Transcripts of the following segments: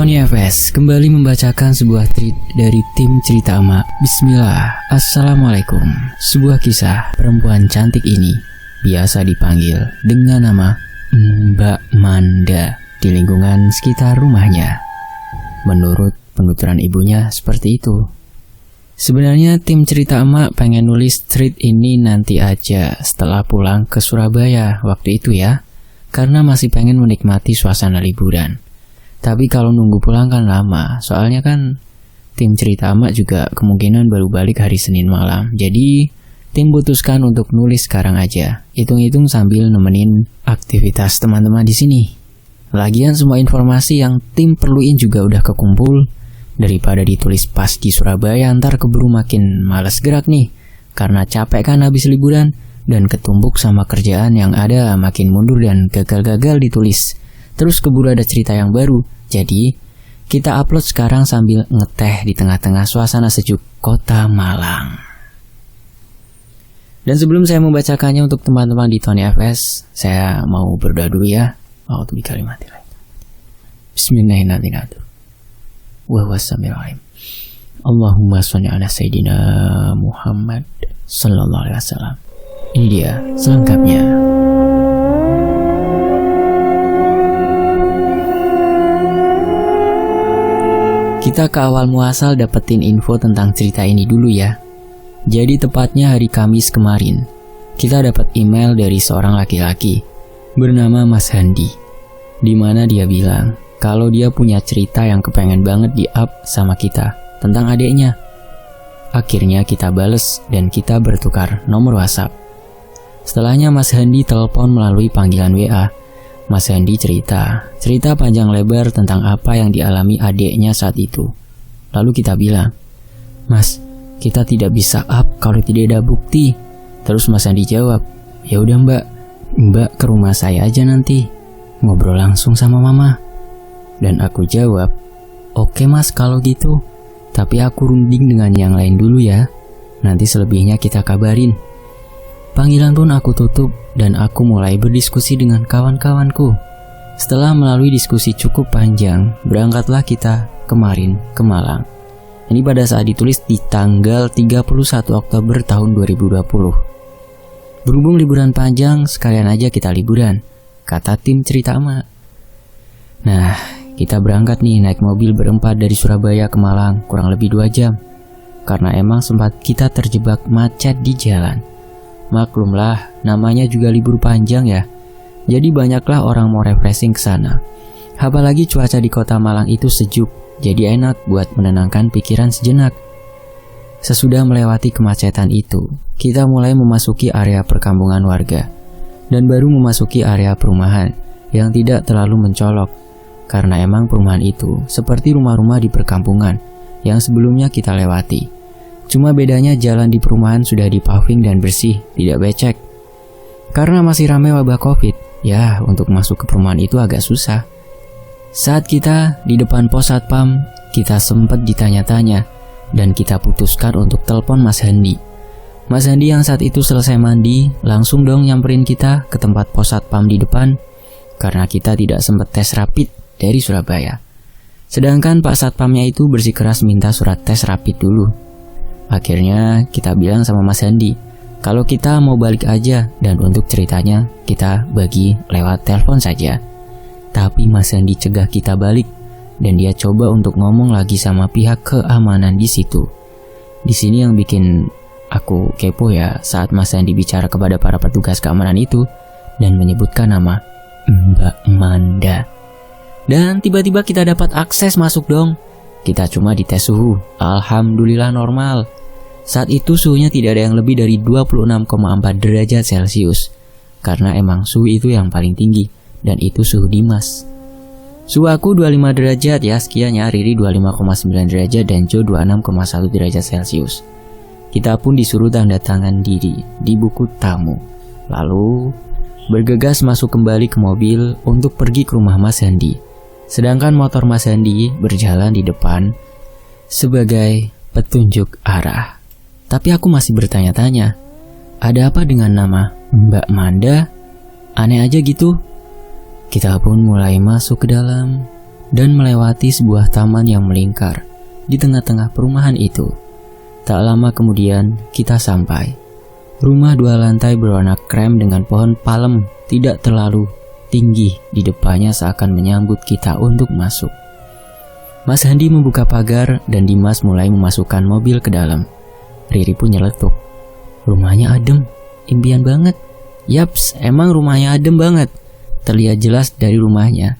Tony FS kembali membacakan sebuah tweet dari tim Cerita Emak. Bismillah, Assalamualaikum. Sebuah kisah perempuan cantik ini biasa dipanggil dengan nama Mbak Manda di lingkungan sekitar rumahnya. Menurut penuturan ibunya seperti itu. Sebenarnya tim Cerita Emak pengen nulis tweet ini nanti aja setelah pulang ke Surabaya waktu itu ya, karena masih pengen menikmati suasana liburan. Tapi kalau nunggu pulang kan lama, soalnya kan tim Cerita Emak juga kemungkinan baru balik hari Senin malam. Jadi tim putuskan untuk nulis sekarang aja, hitung-hitung sambil nemenin aktivitas teman-teman di sini. Lagian semua informasi yang tim perluin juga udah kekumpul. Daripada ditulis pas di Surabaya, ntar keburu makin malas gerak nih, karena capek kan habis liburan dan ketumbuk sama kerjaan yang ada makin mundur dan gagal-gagal ditulis. Terus keburu ada cerita yang baru. Jadi, kita upload sekarang sambil ngeteh di tengah-tengah suasana sejuk kota Malang. Dan sebelum saya membacakannya untuk teman-teman di Tony FS, saya mau berdoa dulu ya. Bismillahirrahmanirrahim. Wa wassalamualaikum. Allahumma sholli ala sayyidina Muhammad sallallahu alaihi wasallam. Ini dia selengkapnya. Kita ke awal muasal dapetin info tentang cerita ini dulu ya. Jadi tepatnya hari Kamis kemarin, kita dapat email dari seorang laki-laki bernama Mas Handi, di mana dia bilang kalau dia punya cerita yang kepengen banget di-up sama kita tentang adiknya. Akhirnya kita bales dan kita bertukar nomor WhatsApp. Setelahnya Mas Handi telepon melalui panggilan WA. Mas Handi cerita panjang lebar tentang apa yang dialami adiknya saat itu. Lalu kita bilang, "Mas, kita tidak bisa up kalau tidak ada bukti." Terus Mas Handi jawab, "Ya udah Mbak ke rumah saya aja nanti, ngobrol langsung sama Mama." Dan aku jawab, "Oke Mas kalau gitu, tapi aku runding dengan yang lain dulu ya. Nanti selebihnya kita kabarin." Panggilan pun aku tutup dan aku mulai berdiskusi dengan kawan-kawanku. Setelah melalui diskusi cukup panjang, berangkatlah kita kemarin ke Malang. Ini pada saat ditulis di tanggal 31 Oktober tahun 2020. Berhubung liburan panjang, sekalian aja kita liburan, kata tim Cerita Emak. Nah, kita berangkat nih naik mobil berempat dari Surabaya ke Malang kurang lebih 2 jam. Karena emang sempat kita terjebak macet di jalan. Maklumlah, namanya juga libur panjang ya. Jadi banyaklah orang mau refreshing ke sana. Apalagi cuaca di kota Malang itu sejuk, jadi enak buat menenangkan pikiran sejenak. Sesudah melewati kemacetan itu, kita mulai memasuki area perkampungan warga dan baru memasuki area perumahan yang tidak terlalu mencolok. Karena emang perumahan itu seperti rumah-rumah di perkampungan yang sebelumnya kita lewati. Cuma bedanya jalan di perumahan sudah dipaving dan bersih, tidak becek. Karena masih ramai wabah COVID, ya untuk masuk ke perumahan itu agak susah. Saat kita di depan pos satpam, kita sempat ditanya-tanya dan kita putuskan untuk telepon Mas Handi. Mas Handi yang saat itu selesai mandi, langsung dong nyamperin kita ke tempat pos satpam di depan karena kita tidak sempat tes rapid dari Surabaya. Sedangkan Pak Satpamnya itu bersikeras minta surat tes rapid dulu. Akhirnya kita bilang sama Mas Handi kalau kita mau balik aja dan untuk ceritanya kita bagi lewat telepon saja. Tapi Mas Handi cegah kita balik dan dia coba untuk ngomong lagi sama pihak keamanan di situ. Di sini yang bikin aku kepo ya saat Mas Handi bicara kepada para petugas keamanan itu dan menyebutkan nama Mbak Manda. Dan tiba-tiba kita dapat akses masuk dong. Kita cuma dites suhu, alhamdulillah normal. Saat itu suhunya tidak ada yang lebih dari 26,4 derajat Celcius. Karena emang suhu itu yang paling tinggi, dan itu suhu Dimas. Suhu aku 25 derajat ya, sekiannya Riri 25,9 derajat dan Jo 26,1 derajat Celcius. Kita pun disuruh tanda tangan diri di buku tamu. Lalu bergegas masuk kembali ke mobil untuk pergi ke rumah Mas Handi. Sedangkan motor Mas Handi berjalan di depan sebagai petunjuk arah. Tapi aku masih bertanya-tanya, ada apa dengan nama Mbak Manda? Aneh aja gitu. Kita pun mulai masuk ke dalam dan melewati sebuah taman yang melingkar di tengah-tengah perumahan itu. Tak lama kemudian kita sampai. Rumah 2 lantai berwarna krem dengan pohon palem tidak terlalu tinggi di depannya seakan menyambut kita untuk masuk. Mas Handi membuka pagar dan Dimas mulai memasukkan mobil ke dalam. Riri pun nyeletuk. Rumahnya adem, impian banget. Yaps, emang rumahnya adem banget. Terlihat jelas dari rumahnya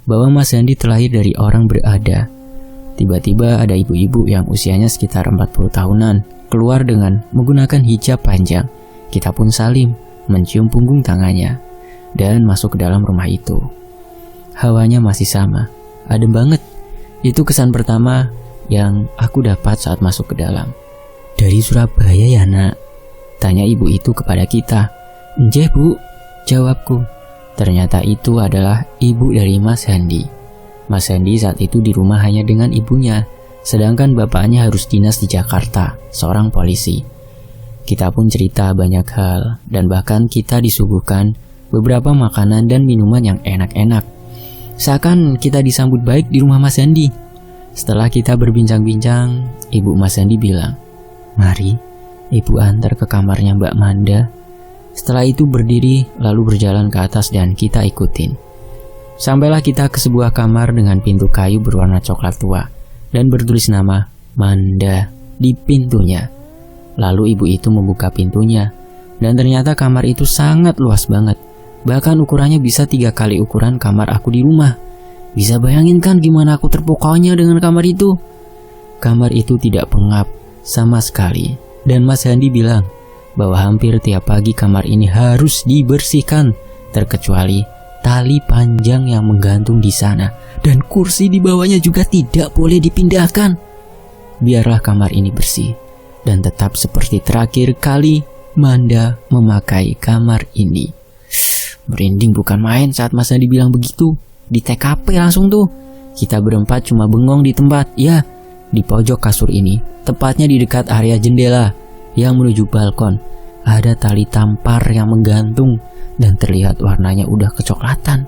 bahwa Mas Handi terlahir dari orang berada. Tiba-tiba ada ibu-ibu yang usianya sekitar 40 tahunan keluar dengan menggunakan hijab panjang. Kita pun salim, mencium punggung tangannya, dan masuk ke dalam rumah itu. Hawanya masih sama, adem banget. Itu kesan pertama yang aku dapat saat masuk ke dalam. Dari Surabaya ya nak? Tanya ibu itu kepada kita. Nggih bu, jawabku. Ternyata itu adalah ibu dari Mas Handi. Mas Handi saat itu di rumah hanya dengan ibunya, sedangkan bapaknya harus dinas di Jakarta, seorang polisi. Kita pun cerita banyak hal, dan bahkan kita disuguhkan beberapa makanan dan minuman yang enak-enak. Seakan kita disambut baik di rumah Mas Handi. Setelah kita berbincang-bincang, ibu Mas Handi bilang, "Mari, ibu antar ke kamarnya Mbak Manda." Setelah itu berdiri lalu berjalan ke atas dan kita ikutin. Sampailah kita ke sebuah kamar dengan pintu kayu berwarna coklat tua dan bertulis nama Manda di pintunya. Lalu ibu itu membuka pintunya dan ternyata kamar itu sangat luas banget. Bahkan ukurannya bisa 3 kali ukuran kamar aku di rumah. Bisa bayangin kan gimana aku terpukaunya dengan kamar itu? Kamar itu tidak pengap sama sekali. Dan Mas Handi bilang bahwa hampir tiap pagi kamar ini harus dibersihkan, terkecuali tali panjang yang menggantung di sana, dan kursi di bawahnya juga tidak boleh dipindahkan. Biarlah kamar ini bersih, dan tetap seperti terakhir kali Manda memakai kamar ini. Merinding bukan main saat Mas Handi bilang begitu. Di TKP langsung tuh. Kita berempat cuma bengong di tempat, ya, di pojok kasur ini, tepatnya di dekat area jendela yang menuju balkon. Ada tali tampar yang menggantung dan terlihat warnanya udah kecoklatan.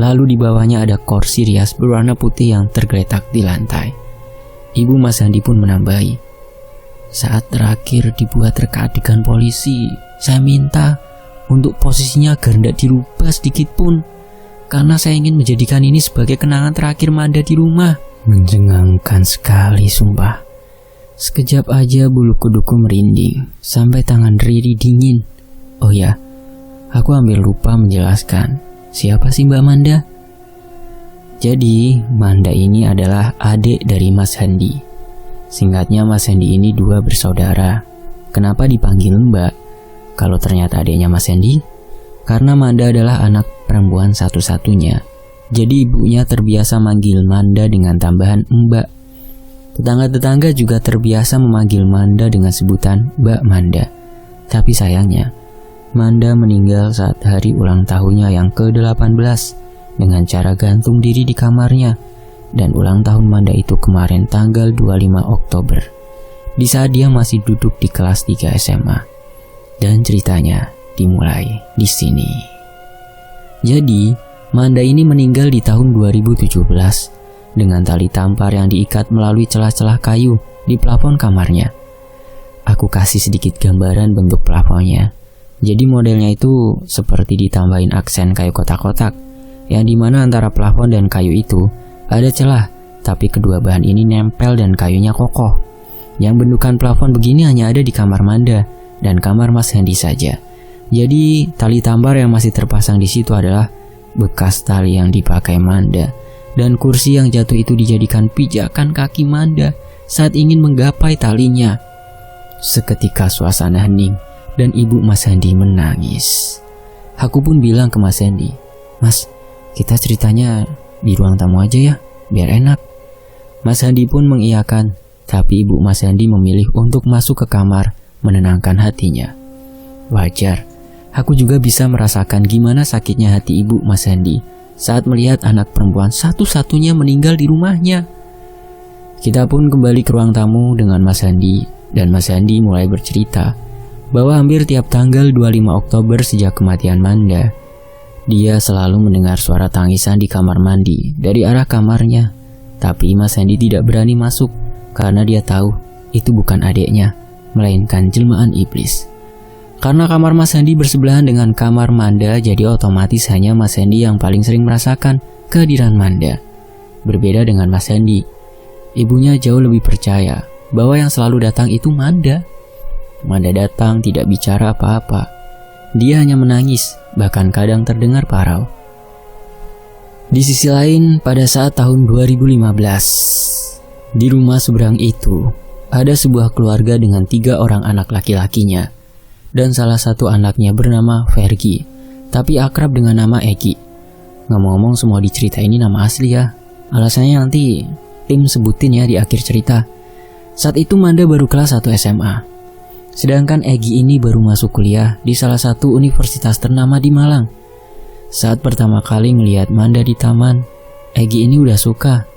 Lalu di bawahnya ada kursi rias berwarna putih yang tergeletak di lantai. Ibu Mas Handi pun menambahi, "Saat terakhir dibuat reka adegan polisi, saya minta untuk posisinya agar tidak dirubah sedikit pun, karena saya ingin menjadikan ini sebagai kenangan terakhir Manda di rumah." Mencengangkan sekali sumpah. Sekejap aja bulu kuduku merinding, sampai tangan Riri dingin. Oh ya, aku hampir lupa menjelaskan, siapa sih Mbak Manda? Jadi, Manda ini adalah adik dari Mas Handi. Singkatnya Mas Handi ini 2 bersaudara. Kenapa dipanggil Mbak kalau ternyata adiknya Mas Handi? Karena Manda adalah anak perempuan satu-satunya. Jadi ibunya terbiasa manggil Manda dengan tambahan Mbak. Tetangga-tetangga juga terbiasa memanggil Manda dengan sebutan Mbak Manda. Tapi sayangnya, Manda meninggal saat hari ulang tahunnya yang ke-18 dengan cara gantung diri di kamarnya. Dan ulang tahun Manda itu kemarin tanggal 25 Oktober, di saat dia masih duduk di kelas 3 SMA. Dan ceritanya dimulai di sini. Jadi, Manda ini meninggal di tahun 2017 dengan tali tampar yang diikat melalui celah-celah kayu di plafon kamarnya. Aku kasih sedikit gambaran bentuk plafonnya. Jadi modelnya itu seperti ditambahin aksen kayu kotak-kotak, yang dimana antara plafon dan kayu itu ada celah, tapi kedua bahan ini nempel dan kayunya kokoh. Yang bentukan plafon begini hanya ada di kamar Manda dan kamar Mas Handi saja. Jadi tali tampar yang masih terpasang di situ adalah bekas tali yang dipakai Manda. Dan kursi yang jatuh itu dijadikan pijakan kaki Manda saat ingin menggapai talinya. Seketika suasana hening dan ibu Mas Handi menangis. Aku pun bilang ke Mas Handi, "Mas, kita ceritanya di ruang tamu aja ya, biar enak." Mas Handi pun mengiyakan, tapi ibu Mas Handi memilih untuk masuk ke kamar menenangkan hatinya. Wajar, aku juga bisa merasakan gimana sakitnya hati ibu Mas Handi saat melihat anak perempuan satu-satunya meninggal di rumahnya. Kita pun kembali ke ruang tamu dengan Mas Handi, dan Mas Handi mulai bercerita bahwa hampir tiap tanggal 25 Oktober sejak kematian Manda, Dia selalu mendengar suara tangisan di kamar mandi dari arah kamarnya. Tapi Mas Hendy tidak berani masuk karena dia tahu itu bukan adiknya, melainkan jelmaan iblis. Karena kamar Mas Hendy bersebelahan dengan kamar Manda, jadi otomatis hanya Mas Hendy yang paling sering merasakan kehadiran Manda. Berbeda dengan Mas Hendy, ibunya jauh lebih percaya bahwa yang selalu datang itu Manda. Manda datang tidak bicara apa-apa. Dia hanya menangis, bahkan kadang terdengar parau. Di sisi lain, pada saat tahun 2015, di rumah seberang itu, ada sebuah keluarga dengan 3 orang anak laki-lakinya. Dan salah satu anaknya bernama Fergie, tapi akrab dengan nama Egi. Ngomong-ngomong, semua di cerita ini nama asli ya. Alasannya nanti tim sebutin ya di akhir cerita. Saat itu Manda baru kelas 1 SMA. Sedangkan Egi ini baru masuk kuliah di salah satu universitas ternama di Malang. Saat pertama kali ngelihat Manda di taman, Egi ini udah suka.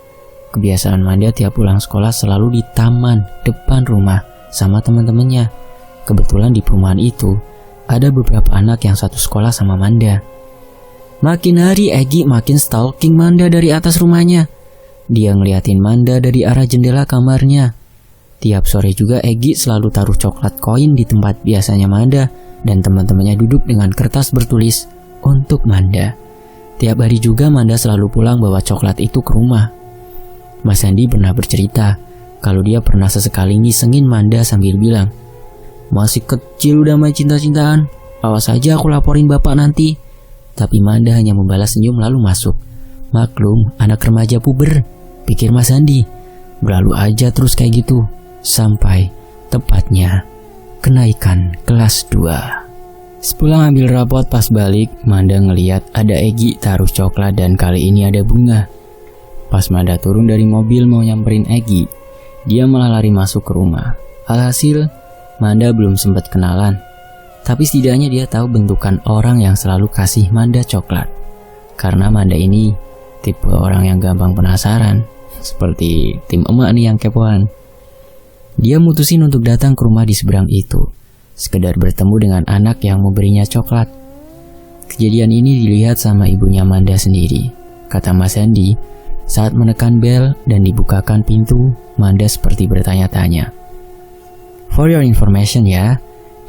Kebiasaan Manda tiap pulang sekolah selalu di taman depan rumah sama teman-temannya. Kebetulan di perumahan itu ada beberapa anak yang satu sekolah sama Manda. Makin hari Egi makin stalking Manda dari atas rumahnya. Dia ngeliatin Manda dari arah jendela kamarnya. Tiap sore juga Egi selalu taruh coklat koin di tempat biasanya Manda dan teman-temannya duduk dengan kertas bertulis untuk Manda. Tiap hari juga Manda selalu pulang bawa coklat itu ke rumah. Mas Hendy pernah bercerita kalau dia pernah sesekali ngisengin Manda sambil bilang, "Masih kecil udah main cinta-cintaan, awas aja aku laporin bapak nanti." Tapi Manda hanya membalas senyum lalu masuk. Maklum, anak remaja puber, pikir Mas Hendy. Berlalu aja terus kayak gitu. Sampai tepatnya kenaikan kelas 2. Sepulang ambil rapot pas balik, Manda ngeliat ada Egi taruh coklat dan kali ini ada bunga. Pas Manda turun dari mobil mau nyamperin Egi, dia malah lari masuk ke rumah. Alhasil, Manda belum sempat kenalan. Tapi setidaknya dia tahu bentukan orang yang selalu kasih Manda coklat. Karena Manda ini tipe orang yang gampang penasaran, seperti tim emak nih yang kepoan. Dia mutusin untuk datang ke rumah di seberang itu, sekedar bertemu dengan anak yang memberinya coklat. Kejadian ini dilihat sama ibunya Manda sendiri. Kata Mas Hendy, saat menekan bel dan dibukakan pintu, Manda seperti bertanya-tanya. For your information ya,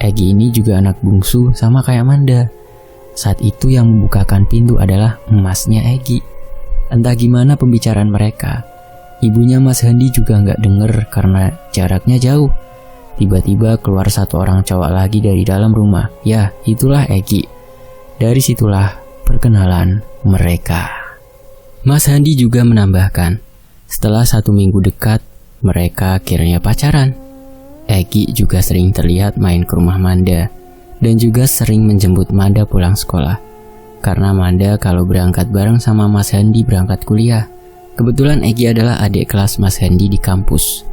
Egi ini juga anak bungsu sama kayak Manda. Saat itu yang membukakan pintu adalah emasnya Egi. Entah gimana pembicaraan mereka, ibunya Mas Hendy juga nggak denger karena jaraknya jauh. Tiba-tiba keluar satu orang cowok lagi dari dalam rumah. Ya, itulah Egi. Dari situlah perkenalan mereka. Mas Hendy juga menambahkan, setelah 1 minggu dekat, mereka akhirnya pacaran. Egi juga sering terlihat main ke rumah Manda dan juga sering menjemput Manda pulang sekolah. Karena Manda kalau berangkat bareng sama Mas Hendy berangkat kuliah. Kebetulan Egi adalah adik kelas Mas Hendy di kampus.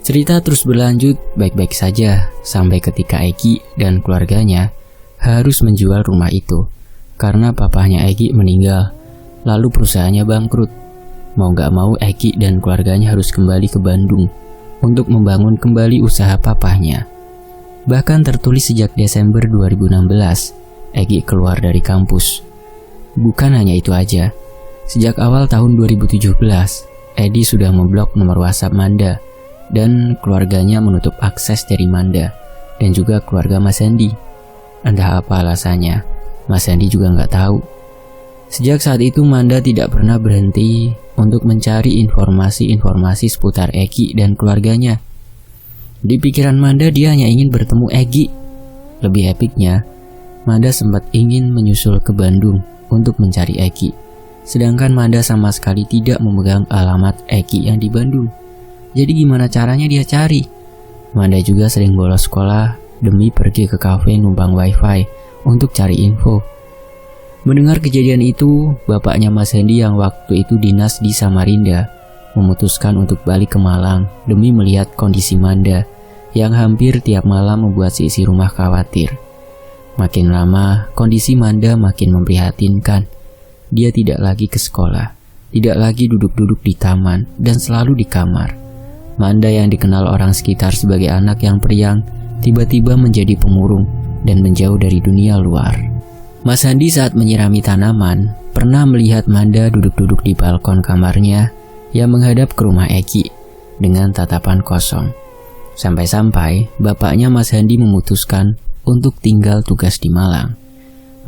Cerita terus berlanjut baik-baik saja sampai ketika Egi dan keluarganya harus menjual rumah itu karena papahnya Egi meninggal, lalu perusahaannya bangkrut. Mau gak mau Egi dan keluarganya harus kembali ke Bandung untuk membangun kembali usaha papahnya. Bahkan tertulis sejak Desember 2016, Egi keluar dari kampus. Bukan hanya itu aja, sejak awal tahun 2017, Edi sudah memblok nomor WhatsApp Manda dan keluarganya menutup akses dari Manda dan juga keluarga Mas Hendy. Entah apa alasannya, Mas Hendy juga nggak tahu. Sejak saat itu Manda tidak pernah berhenti untuk mencari informasi-informasi seputar Egi dan keluarganya. Di pikiran Manda dia hanya ingin bertemu Egi. Lebih epiknya, Manda sempat ingin menyusul ke Bandung untuk mencari Egi. Sedangkan Manda sama sekali tidak memegang alamat Egi yang di Bandung. Jadi gimana caranya dia cari? Manda juga sering bolos sekolah demi pergi ke kafe numpang wifi untuk cari info. Mendengar kejadian itu, bapaknya Mas Hendy yang waktu itu dinas di Samarinda memutuskan untuk balik ke Malang demi melihat kondisi Manda yang hampir tiap malam membuat si isi rumah khawatir. Makin lama, kondisi Manda makin memprihatinkan. Dia tidak lagi ke sekolah, tidak lagi duduk-duduk di taman, dan selalu di kamar. Manda yang dikenal orang sekitar sebagai anak yang periang, tiba-tiba menjadi pemurung dan menjauh dari dunia luar. Mas Handi saat menyirami tanaman pernah melihat Manda duduk-duduk di balkon kamarnya yang menghadap ke rumah Egi dengan tatapan kosong. Sampai-sampai bapaknya Mas Handi memutuskan untuk tinggal tugas di Malang.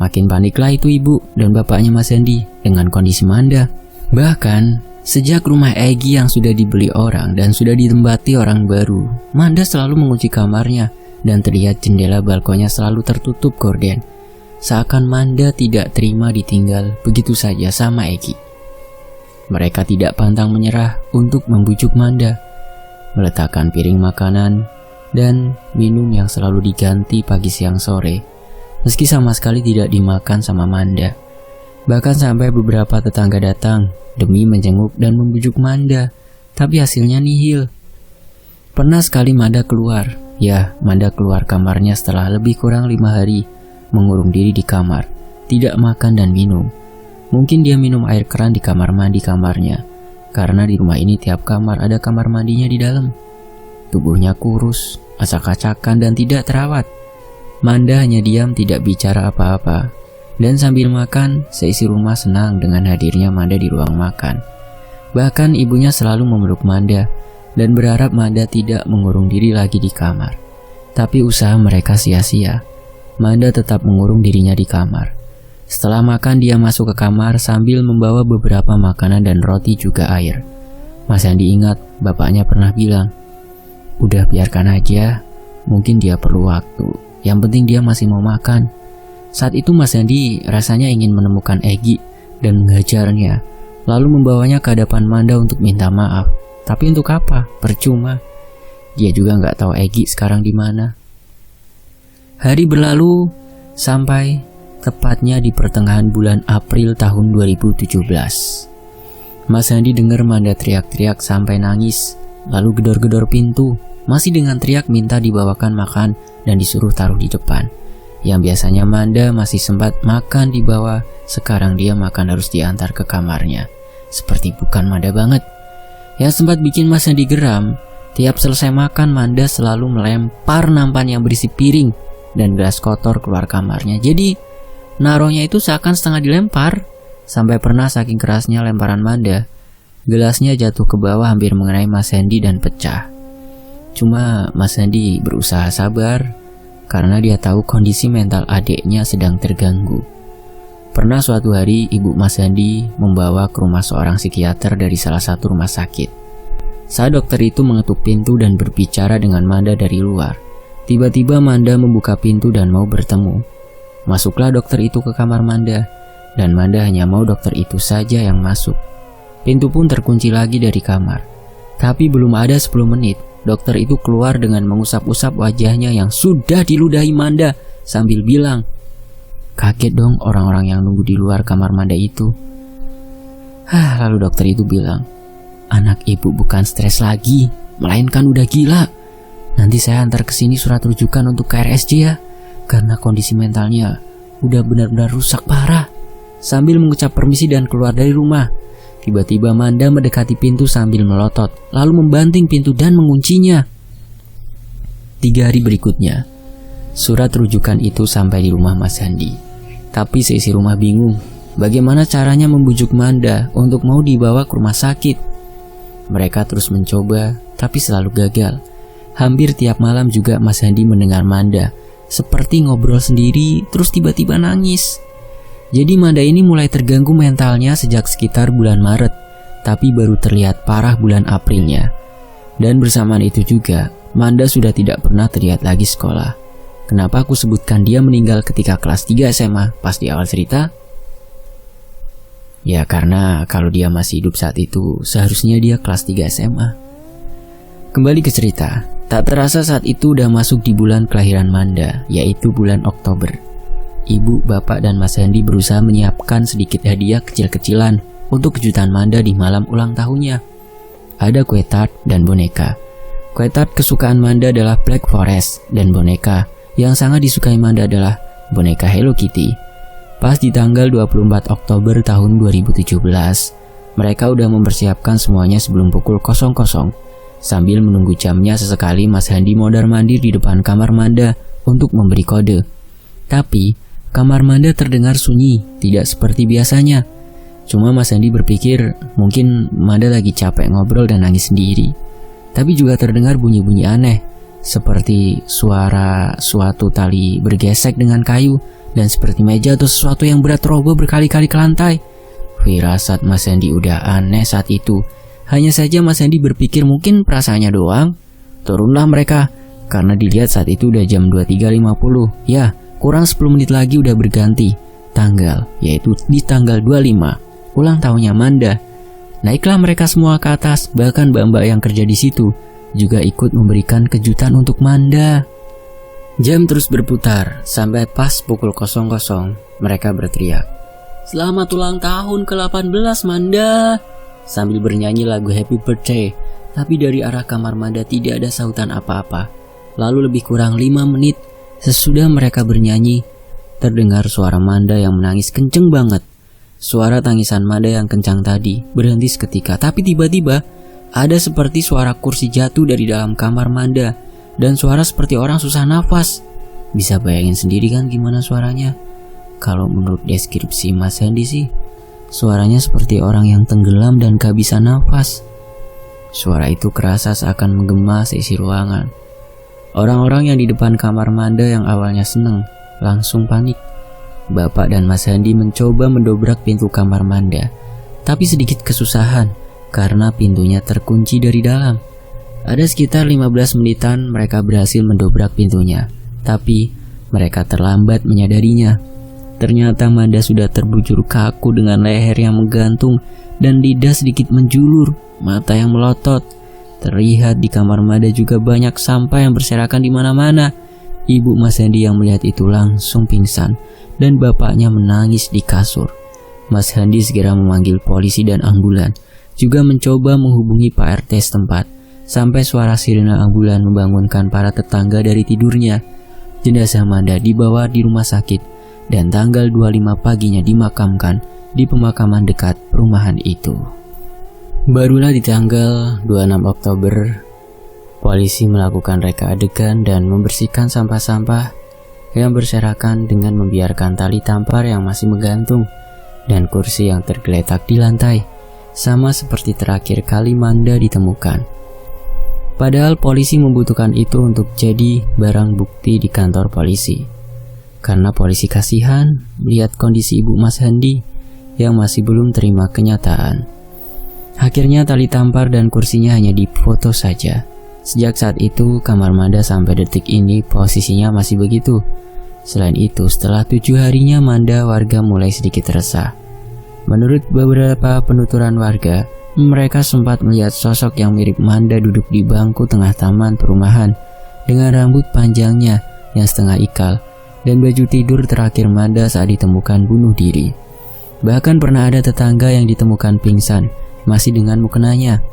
Makin paniklah itu ibu dan bapaknya Mas Handi dengan kondisi Manda. Bahkan sejak rumah Egi yang sudah dibeli orang dan sudah ditempati orang baru, Manda selalu mengunci kamarnya dan terlihat jendela balkonnya selalu tertutup gorden. Seakan Manda tidak terima ditinggal begitu saja sama Egi. Mereka tidak pantang menyerah untuk membujuk Manda, meletakkan piring makanan dan minum yang selalu diganti pagi siang sore, meski sama sekali tidak dimakan sama Manda. Bahkan sampai beberapa tetangga datang demi menjenguk dan membujuk Manda, tapi hasilnya nihil. Pernah sekali Manda keluar kamarnya setelah lebih kurang 5 hari mengurung diri di kamar, tidak makan dan minum. Mungkin dia minum air keran di kamar mandi kamarnya, karena di rumah ini tiap kamar ada kamar mandinya di dalam. Tubuhnya kurus, acak-acakan dan tidak terawat. Manda hanya diam tidak bicara apa-apa. Dan sambil makan, seisi rumah senang dengan hadirnya Manda di ruang makan. Bahkan ibunya selalu memeluk Manda dan berharap Manda tidak mengurung diri lagi di kamar. Tapi usaha mereka sia-sia. Manda tetap mengurung dirinya di kamar. Setelah makan dia masuk ke kamar sambil membawa beberapa makanan dan roti juga air. Mas Handi ingat bapaknya pernah bilang, "Udah biarkan aja, mungkin dia perlu waktu. Yang penting dia masih mau makan." Saat itu Mas Handi rasanya ingin menemukan Egi dan menghajarnya, lalu membawanya ke hadapan Manda untuk minta maaf. Tapi untuk apa? Percuma. Dia juga nggak tahu Egi sekarang di mana. Hari berlalu sampai tepatnya di pertengahan bulan April tahun 2017. Mas Handi dengar Manda teriak-teriak sampai nangis, lalu gedor-gedor pintu, masih dengan teriak minta dibawakan makan dan disuruh taruh di depan. Yang biasanya Manda masih sempat makan di bawah, sekarang dia makan harus diantar ke kamarnya. Seperti bukan Manda banget. Yang sempat bikin Mas Handi geram, tiap selesai makan Manda selalu melempar nampan yang berisi piring dan gelas kotor keluar kamarnya. Jadi narohnya itu seakan setengah dilempar. Sampai pernah saking kerasnya lemparan Manda, gelasnya jatuh ke bawah hampir mengenai Mas Handi dan pecah. Cuma Mas Handi berusaha sabar karena dia tahu kondisi mental adiknya sedang terganggu. Pernah suatu hari ibu Mas Handi membawa ke rumah seorang psikiater dari salah satu rumah sakit. Saat dokter itu mengetuk pintu dan berbicara dengan Manda dari luar, tiba-tiba Manda membuka pintu dan mau bertemu. Masuklah dokter itu ke kamar Manda, dan Manda hanya mau dokter itu saja yang masuk. Pintu pun terkunci lagi dari kamar. Tapi belum ada 10 menit, dokter itu keluar dengan mengusap-usap wajahnya yang sudah diludahi Manda sambil bilang, "Kaget dong orang-orang yang nunggu di luar kamar Manda itu." Lalu dokter itu bilang, "Anak ibu bukan stres lagi, melainkan udah gila. Nanti saya antar ke sini surat rujukan untuk KRSJ ya, karena kondisi mentalnya udah benar-benar rusak parah." Sambil mengucap permisi dan keluar dari rumah, tiba-tiba Manda mendekati pintu sambil melotot, lalu membanting pintu dan menguncinya. 3 hari berikutnya, surat rujukan itu sampai di rumah Mas Handi. Tapi seisi rumah bingung, bagaimana caranya membujuk Manda untuk mau dibawa ke rumah sakit. Mereka terus mencoba, tapi selalu gagal. Hampir tiap malam juga Mas Handi mendengar Manda seperti ngobrol sendiri terus tiba-tiba nangis. Jadi Manda ini mulai terganggu mentalnya sejak sekitar bulan Maret, tapi baru terlihat parah bulan Aprilnya. Dan bersamaan itu juga, Manda sudah tidak pernah terlihat lagi sekolah. Kenapa aku sebutkan dia meninggal ketika kelas 3 SMA pas di awal cerita? Ya karena kalau dia masih hidup saat itu, seharusnya dia kelas 3 SMA. Kembali ke cerita, tak terasa saat itu udah masuk di bulan kelahiran Manda, yaitu bulan Oktober. Ibu, bapak, dan Mas Handi berusaha menyiapkan sedikit hadiah kecil-kecilan untuk kejutan Manda di malam ulang tahunnya. Ada kue tart dan boneka. Kue tart kesukaan Manda adalah Black Forest, dan boneka yang sangat disukai Manda adalah boneka Hello Kitty. Pas di tanggal 24 Oktober tahun 2017, mereka udah mempersiapkan semuanya sebelum pukul 00. Sambil menunggu jamnya, sesekali Mas Handi mondar-mandir di depan kamar Manda untuk memberi kode. Tapi Kamar Manda terdengar sunyi, tidak seperti biasanya. Cuma Mas Handi berpikir mungkin Manda lagi capek ngobrol dan nangis sendiri. Tapi juga terdengar bunyi-bunyi aneh, seperti suara suatu tali bergesek dengan kayu, dan seperti meja atau sesuatu yang berat roboh berkali-kali ke lantai. Firasat Mas Handi udah aneh saat itu. Hanya saja Mas Handi berpikir mungkin perasaannya doang. Turunlah mereka, karena dilihat saat itu udah jam 23.50. Ya, kurang 10 menit lagi udah berganti tanggal, yaitu di tanggal 25, ulang tahunnya Manda. Naiklah mereka semua ke atas, bahkan mbak-mbak yang kerja di situ juga ikut memberikan kejutan untuk Manda. Jam terus berputar, sampai pas pukul 00, mereka berteriak, "Selamat ulang tahun ke-18 Manda!" sambil bernyanyi lagu Happy Birthday. Tapi dari arah kamar Manda tidak ada sautan apa-apa. Lalu lebih kurang 5 menit sesudah mereka bernyanyi, terdengar suara Manda yang menangis kenceng banget. Suara tangisan Manda yang kencang tadi berhenti seketika, tapi tiba-tiba ada seperti suara kursi jatuh dari dalam kamar Manda, dan suara seperti orang susah nafas. Bisa bayangin sendiri kan gimana suaranya? Kalau menurut deskripsi Mas Handi sih, suaranya seperti orang yang tenggelam dan gak bisa nafas. Suara itu kerasa seakan menggema seisi ruangan. Orang-orang yang di depan kamar Manda yang awalnya seneng, langsung panik. Bapak dan Mas Handi mencoba mendobrak pintu kamar Manda, tapi sedikit kesusahan karena pintunya terkunci dari dalam. Ada sekitar 15 menitan mereka berhasil mendobrak pintunya, tapi mereka terlambat menyadarinya. Ternyata Manda sudah terbujur kaku dengan leher yang menggantung dan lidah sedikit menjulur, mata yang melotot. Terlihat di kamar Manda juga banyak sampah yang berserakan di mana-mana. Ibu Mas Handi yang melihat itu langsung pingsan dan bapaknya menangis di kasur. Mas Handi segera memanggil polisi dan ambulan, juga mencoba menghubungi Pak RT setempat, sampai suara sirene ambulan membangunkan para tetangga dari tidurnya. Jenazah Manda dibawa di rumah sakit dan tanggal 25 paginya dimakamkan di pemakaman dekat perumahan itu. Barulah di tanggal 26 Oktober, polisi melakukan reka adegan dan membersihkan sampah-sampah yang berserakan dengan membiarkan tali tampar yang masih menggantung dan kursi yang tergeletak di lantai, sama seperti terakhir kali Manda ditemukan. Padahal polisi membutuhkan itu untuk jadi barang bukti di kantor polisi, karena polisi kasihan melihat kondisi ibu Mas Handi yang masih belum terima kenyataan. Akhirnya tali tampar dan kursinya hanya difoto saja. Sejak saat itu kamar Manda sampai detik ini posisinya masih begitu. Selain itu, setelah 7 harinya Manda, warga mulai sedikit resah. Menurut beberapa penuturan warga, mereka sempat melihat sosok yang mirip Manda duduk di bangku tengah taman perumahan dengan rambut panjangnya yang setengah ikal dan baju tidur terakhir Manda saat ditemukan bunuh diri. Bahkan pernah ada tetangga yang ditemukan pingsan masih dengan mukenanya.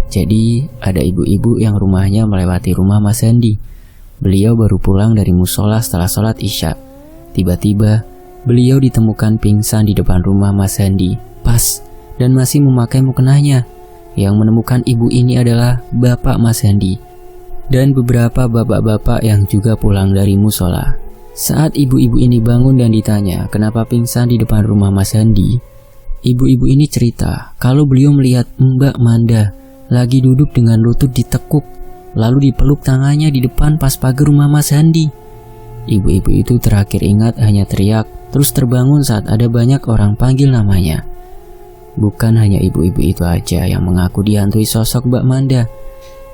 Jadi ada ibu-ibu yang rumahnya melewati rumah Mas Handi. Beliau baru pulang dari musola setelah sholat isya. Tiba-tiba beliau ditemukan pingsan di depan rumah Mas Handi, pas dan masih memakai mukenanya. Yang menemukan ibu ini adalah bapak Mas Handi dan beberapa bapak-bapak yang juga pulang dari musola. Saat ibu-ibu ini bangun dan ditanya kenapa pingsan di depan rumah Mas Handi, ibu-ibu ini cerita kalau beliau melihat Mbak Manda lagi duduk dengan lutut ditekuk, lalu dipeluk tangannya di depan pas pagar rumah Mas Handi. Ibu-ibu itu terakhir ingat hanya teriak, terus terbangun saat ada banyak orang panggil namanya. Bukan hanya ibu-ibu itu aja yang mengaku dihantui sosok Mbak Manda.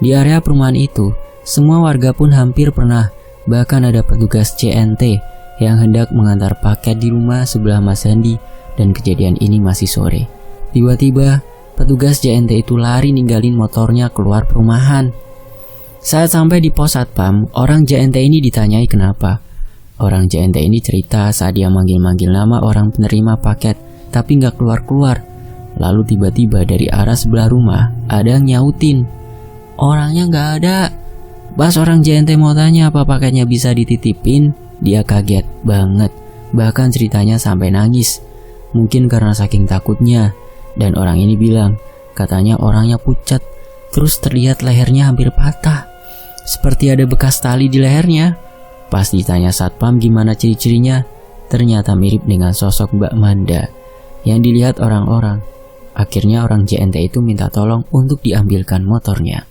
Di area perumahan itu, semua warga pun hampir pernah. Bahkan ada petugas CNT yang hendak mengantar paket di rumah sebelah Mas Handi, dan kejadian ini masih sore. Tiba-tiba petugas JNT itu lari ninggalin motornya keluar perumahan. Saat sampai di pos satpam, orang JNT ini ditanyai kenapa. Orang JNT ini cerita saat dia manggil-manggil nama orang penerima paket, tapi nggak keluar-keluar. Lalu tiba-tiba dari arah sebelah rumah ada yang nyautin, "Orangnya nggak ada." Pas orang JNT mau tanya apa paketnya bisa dititipin, dia kaget banget. Bahkan ceritanya sampai nangis. Mungkin karena saking takutnya. Dan orang ini bilang, katanya orangnya pucat, terus terlihat lehernya hampir patah, seperti ada bekas tali di lehernya. Pas ditanya satpam gimana ciri-cirinya, ternyata mirip dengan sosok Mbak Manda yang dilihat orang-orang. Akhirnya orang JNT itu minta tolong untuk diambilkan motornya.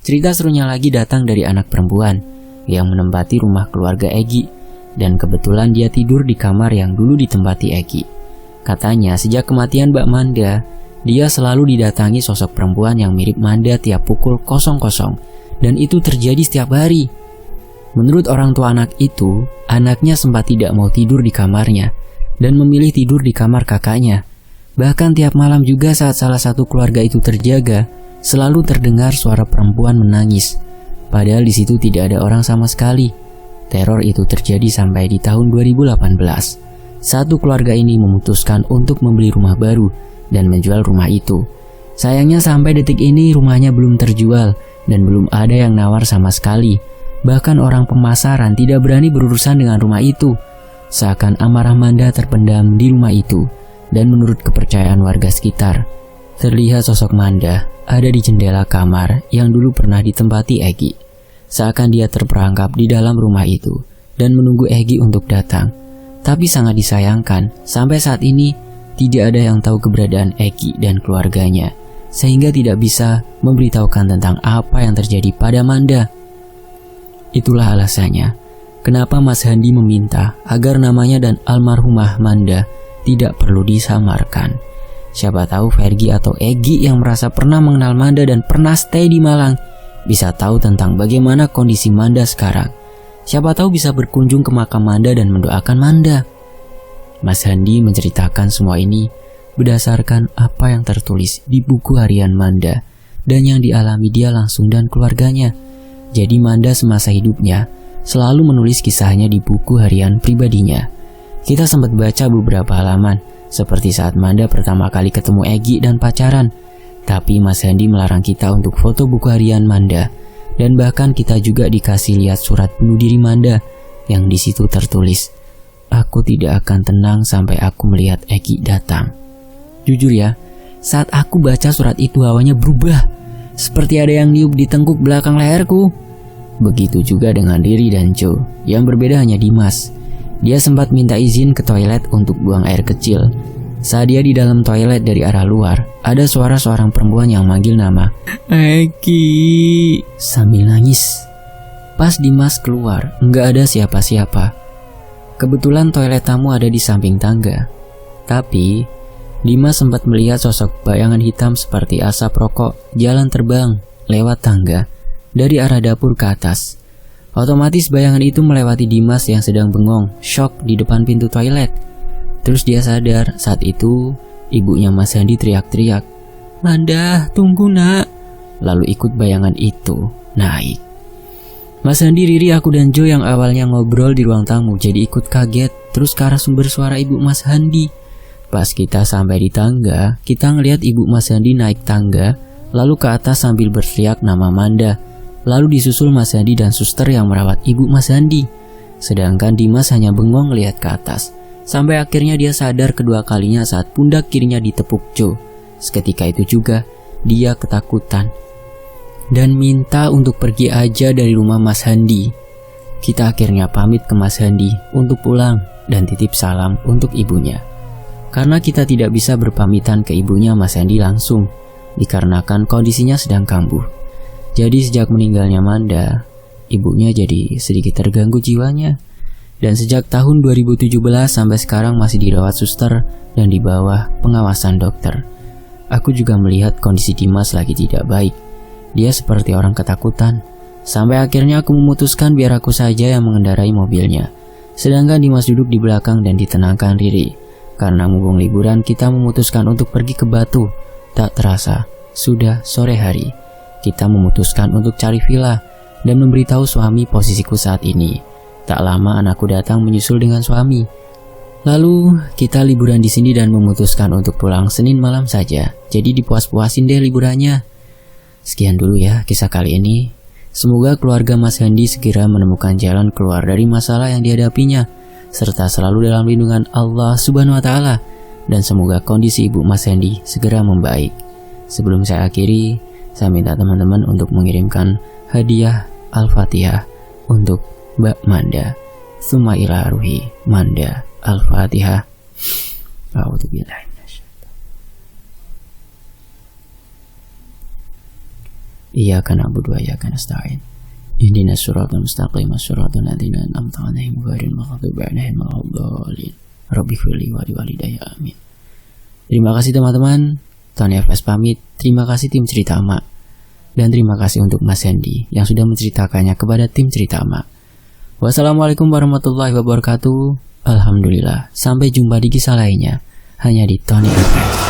Cerita serunya lagi datang dari anak perempuan yang menempati rumah keluarga Egi, dan kebetulan dia tidur di kamar yang dulu ditempati Egi. Katanya sejak kematian Mbak Manda, dia selalu didatangi sosok perempuan yang mirip Manda tiap pukul 00, dan itu terjadi setiap hari. Menurut orang tua anak itu, anaknya sempat tidak mau tidur di kamarnya dan memilih tidur di kamar kakaknya. Bahkan tiap malam juga saat salah satu keluarga itu terjaga, selalu terdengar suara perempuan menangis. Padahal di situ tidak ada orang sama sekali. Teror itu terjadi sampai di tahun 2018. Satu keluarga ini memutuskan untuk membeli rumah baru dan menjual rumah itu. Sayangnya sampai detik ini rumahnya belum terjual dan belum ada yang nawar sama sekali. Bahkan orang pemasaran tidak berani berurusan dengan rumah itu. Seakan amarah Manda terpendam di rumah itu. Dan menurut kepercayaan warga sekitar, terlihat sosok Manda ada di jendela kamar yang dulu pernah ditempati Egi. Seakan dia terperangkap di dalam rumah itu dan menunggu Egi untuk datang. Tapi sangat disayangkan, sampai saat ini tidak ada yang tahu keberadaan Egi dan keluarganya, sehingga tidak bisa memberitahukan tentang apa yang terjadi pada Manda. Itulah alasannya kenapa Mas Handi meminta agar namanya dan almarhumah Manda tidak perlu disamarkan. Siapa tahu Fergie atau Egi yang merasa pernah mengenal Manda dan pernah stay di Malang bisa tahu tentang bagaimana kondisi Manda sekarang. Siapa tahu bisa berkunjung ke makam Manda dan mendoakan Manda. Mas Handi menceritakan semua ini berdasarkan apa yang tertulis di buku harian Manda dan yang dialami dia langsung dan keluarganya. Jadi Manda semasa hidupnya selalu menulis kisahnya di buku harian pribadinya. Kita sempat baca beberapa halaman, seperti saat Manda pertama kali ketemu Egi dan pacaran. Tapi Mas Handi melarang kita untuk foto buku harian Manda, dan bahkan kita juga dikasih lihat surat bunuh diri Manda, yang di situ tertulis, "Aku tidak akan tenang sampai aku melihat Egi datang." Jujur ya, saat aku baca surat itu hawanya berubah, seperti ada yang niup di tengkuk belakang leherku. Begitu juga dengan Riri dan Joe, yang berbeda hanya Dimas. Dia sempat minta izin ke toilet untuk buang air kecil. Saat dia di dalam toilet dari arah luar, ada suara seorang perempuan yang manggil nama Egi sambil nangis. Pas Dimas keluar, nggak ada siapa-siapa. Kebetulan toilet tamu ada di samping tangga. Tapi Dimas sempat melihat sosok bayangan hitam seperti asap rokok jalan terbang lewat tangga dari arah dapur ke atas. Otomatis bayangan itu melewati Dimas yang sedang bengong, shock di depan pintu toilet. Terus dia sadar. Saat itu ibunya Mas Handi teriak-teriak, "Manda, tunggu nak." Lalu ikut bayangan itu naik. Mas Handi, Riri, aku dan Joe yang awalnya ngobrol di ruang tamu jadi ikut kaget. Terus ke arah sumber suara ibu Mas Handi. Pas kita sampai di tangga, kita ngelihat ibu Mas Handi naik tangga lalu ke atas sambil berteriak nama Manda. Lalu disusul Mas Handi dan suster yang merawat ibu Mas Handi. Sedangkan Dimas hanya bengong lihat ke atas. Sampai akhirnya dia sadar kedua kalinya saat pundak kirinya ditepuk Joe. Seketika itu juga dia ketakutan dan minta untuk pergi aja dari rumah Mas Handi. Kita akhirnya pamit ke Mas Handi untuk pulang dan titip salam untuk ibunya. Karena kita tidak bisa berpamitan ke ibunya Mas Handi langsung, dikarenakan kondisinya sedang kambuh. Jadi sejak meninggalnya Manda, ibunya jadi sedikit terganggu jiwanya. Dan sejak tahun 2017 sampai sekarang masih dirawat suster dan di bawah pengawasan dokter. Aku juga melihat kondisi Dimas lagi tidak baik. Dia seperti orang ketakutan. Sampai akhirnya aku memutuskan biar aku saja yang mengendarai mobilnya. Sedangkan Dimas duduk di belakang dan ditenangkan Riri. Karena mumpung liburan kita memutuskan untuk pergi ke Batu. Tak terasa, sudah sore hari. Kita memutuskan untuk cari villa dan memberitahu suami posisiku saat ini. Tak lama anakku datang menyusul dengan suami. Lalu kita liburan di sini dan memutuskan untuk pulang Senin malam saja. Jadi dipuas-puasin deh liburannya. Sekian dulu ya kisah kali ini. Semoga keluarga Mas Handi segera menemukan jalan keluar dari masalah yang dihadapinya, serta selalu dalam lindungan Allah Subhanahu wa Ta'ala. Dan semoga kondisi ibu Mas Handi segera membaik. Sebelum saya akhiri, saya minta teman-teman untuk mengirimkan hadiah Al-Fatihah untuk Mbak Manda. Summa ila ruhi Manda Al-Fatihah. A'udzubillahi minasyaitonir. Iyyaka na'budu wa iyyaka nasta'in. Ihdinas siratal mustaqim, siratal ladzina an'amta 'alaihim ghairil maghdubi 'alaihim waladdallin. Rabbighfirli wa liwalidayya amin. Terima kasih teman-teman. Tony FS pamit. Terima kasih tim Cerita Ama. Dan terima kasih untuk Mas Hendy yang sudah menceritakannya kepada tim Cerita Ama. Wassalamualaikum warahmatullahi wabarakatuh. Alhamdulillah. Sampai jumpa di kisah lainnya hanya di Tony FS.